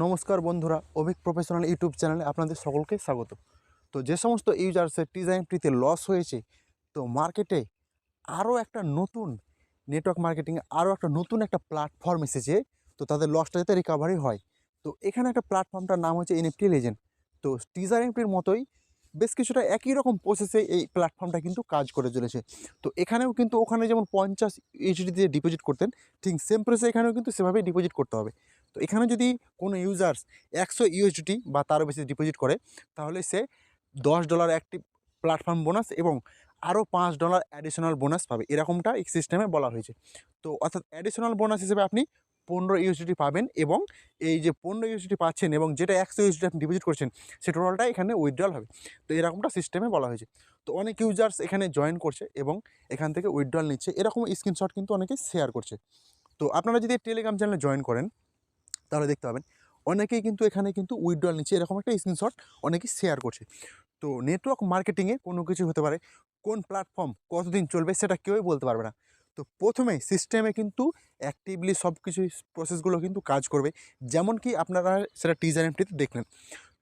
নমস্কার বন্ধুরা, Abhik professional YouTube চ্যানেলে আপনাদের সকলকে স্বাগত। তো যে সমস্ত ইউজার্সের টিজাইমটিতে লস হয়েছে, তো মার্কেটে আরও একটা নতুন নেটওয়ার্ক মার্কেটিংয়ে আরও একটা নতুন একটা প্ল্যাটফর্ম এসেছে। তো তাদের লসটা যাতে রিকভারি হয়, তো এখানে একটা প্ল্যাটফর্মটার নাম হচ্ছে এনএফটি লেজেন্ড। তো টিজার এনএফটির মতোই বেশ কিছুটা একই রকম প্রসেসে এই প্ল্যাটফর্মটা কিন্তু কাজ করে চলেছে। তো এখানেও কিন্তু ওখানে যেমন 50 ইউএসডি দিয়ে ডিপোজিট করতেন, ঠিক সেম প্রসেসে এখানেও কিন্তু সেভাবেই ডিপোজিট করতে হবে। তো এখানে যদি কোনো ইউজার্স 100 ইউএসডিটি বা তারও বেশি ডিপোজিট করে, তাহলে সে $10 একটি প্ল্যাটফর্ম বোনাস এবং আরও $5 অ্যাডিশনাল বোনাস পাবে, এরকমটা এই সিস্টেমে বলা হয়েছে। তো অর্থাৎ অ্যাডিশনাল বোনাস হিসেবে আপনি 15 ইউএসডিটি পাবেন, এবং এই যে 15 ইউএসডিটি পাচ্ছেন এবং যেটা 100 ইউএসডি আপনি ডিপোজিট করছেন, সে টোটালটা এখানে উইথড্রল হবে। তো এরকমটা সিস্টেমে বলা হয়েছে। তো অনেক ইউজার্স এখানে জয়েন করছে এবং এখান থেকে উইথড্রল নিচ্ছে, এরকম স্ক্রিনশট কিন্তু অনেকে শেয়ার করছে। তো আপনারা যদি টেলিগ্রাম চ্যানেলে জয়েন করেন, তাহলে দেখতে পাবেন অনেকেই কিন্তু এখানে কিন্তু উইথড্রল নিচ্ছে, এরকম একটা স্ক্রিনশট অনেকেই শেয়ার করছে। তো নেটওয়ার্ক মার্কেটিংয়ে কোনো কিছু হতে পারে, কোন প্ল্যাটফর্ম কতদিন চলবে সেটা কেউই বলতে পারবে না। তো প্রথমে সিস্টেমে কিন্তু অ্যাক্টিভলি সব কিছুই প্রসেসগুলো কিন্তু কাজ করবে, যেমন কি আপনারা সেটা টিজার এমটিতে দেখলেন।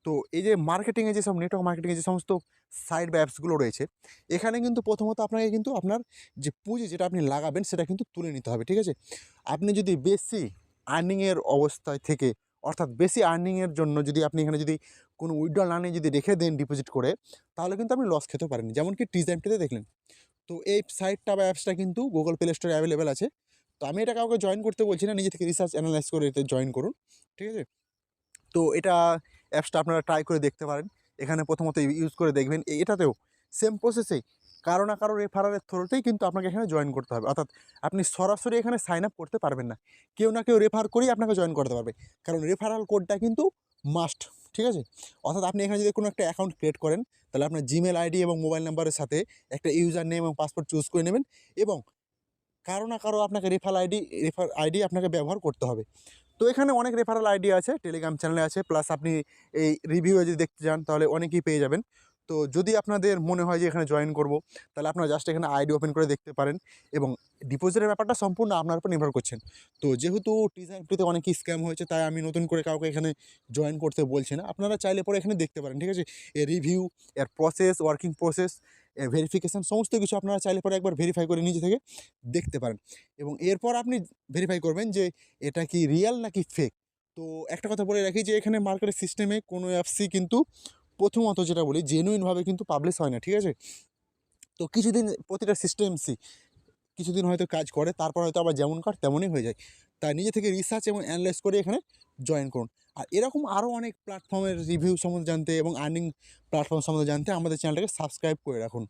তো এই যে মার্কেটিংয়ে যেসব নেটওয়ার্ক মার্কেটিংয়ে যে সমস্ত সাইট বা অ্যাপসগুলো রয়েছে, এখানে কিন্তু প্রথমত আপনাকে কিন্তু আপনার যে পুঁজি যেটা আপনি লাগাবেন সেটা কিন্তু তুলে নিতে হবে, ঠিক আছে? আপনি যদি বেশি আর্নিংয়ের অবস্থায় থেকে, অর্থাৎ বেশি আর্নিংয়ের জন্য যদি আপনি এখানে যদি কোনো উইথড্রল না নিয়ে যদি রেখে দেন ডিপোজিট করে, তাহলে কিন্তু আপনি লস খেতে পারেন, যেমন কি টিজাইমটিতে দেখলেন। তো এই সাইটটা বা অ্যাপসটা কিন্তু গুগল প্লে স্টোরে অ্যাভেলেবেল আছে। তো আমি এটা কাউকে জয়েন করতে বলছি না, নিজে থেকে রিসার্চ অ্যানালাইজ করে এতে জয়েন করুন, ঠিক আছে? তো এটা অ্যাপসটা আপনারা ট্রাই করে দেখতে পারেন। এখানে প্রথমত ইউজ করে দেখবেন। এটাতেও সেম প্রসেসেই কারো না কারো রেফারালের থ্রুতেই কিন্তু আপনাকে এখানে জয়েন করতে হবে। অর্থাৎ আপনি সরাসরি এখানে সাইন আপ করতে পারবেন না, কেউ না কেউ রেফার করেই আপনাকে জয়েন করতে পারবে, কারণ রেফারাল কোডটা কিন্তু মাস্ট, ঠিক আছে? অর্থাৎ আপনি এখানে যদি কোনো একটা অ্যাকাউন্ট ক্রিয়েট করেন, তাহলে আপনার জিমেল আইডি এবং মোবাইল নাম্বারের সাথে একটা ইউজার নেম এবং পাসওয়ার্ড চুজ করে নেবেন, এবং কারো না কারো আপনাকে রেফার আইডি আপনাকে ব্যবহার করতে হবে। তো এখানে অনেক রেফারেল আইডি আছে, টেলিগ্রাম চ্যানেলে আছে, প্লাস আপনি এই রিভিউয়ে যদি দেখতে চান তাহলে অনেকেই পেয়ে যাবেন। তো যদি আপনাদের মনে হয় যে এখানে জয়েন করব, তাহলে আপনারা জাস্ট এখানে আইডি ওপেন করে দেখতে পারেন, এবং ডিপোজিটের ব্যাপারটা সম্পূর্ণ আপনার উপর নির্ভর করছেন। তো যেহেতু টিজারটিতে অনেকই স্ক্যাম হয়েছে, তাই আমি নতুন করে কাউকে এখানে জয়েন করতে বলছি না। আপনারা চাইলে পরে এখানে দেখতে পারেন, ঠিক আছে? এর রিভিউ, এর প্রসেস, ওয়ার্কিং প্রসেস, ভেরিফিকেশান সমস্ত কিছু আপনারা চাইলে পরে একবার ভেরিফাই করে নিজে থেকে দেখতে পারেন, এবং এরপর আপনি ভেরিফাই করবেন যে এটা কি রিয়াল নাকি ফেক। তো একটা কথা বলে রাখি যে এখানে মার্কেটের সিস্টেমে কোনো অ্যাপসই কিন্তু প্রথমত যেটা বলি জেনুইনভাবে কিন্তু পাবলিশ হয় না, ঠিক আছে? তো কিছুদিন প্রতিটা সিস্টেমসই কিছুদিন হয়তো কাজ করে, তারপর হয়তো আবার যেমনকার তেমনই হয়ে যায়। তাই নিজে থেকে রিসার্চ এবং অ্যানালাইজ করে এখানে জয়েন করুন। আর এরকম আরও অনেক প্ল্যাটফর্মের রিভিউ সম্বন্ধে জানতে এবং আর্নিং প্ল্যাটফর্ম সম্বন্ধে জানতে আমাদের চ্যানেলটাকে সাবস্ক্রাইব করে রাখুন।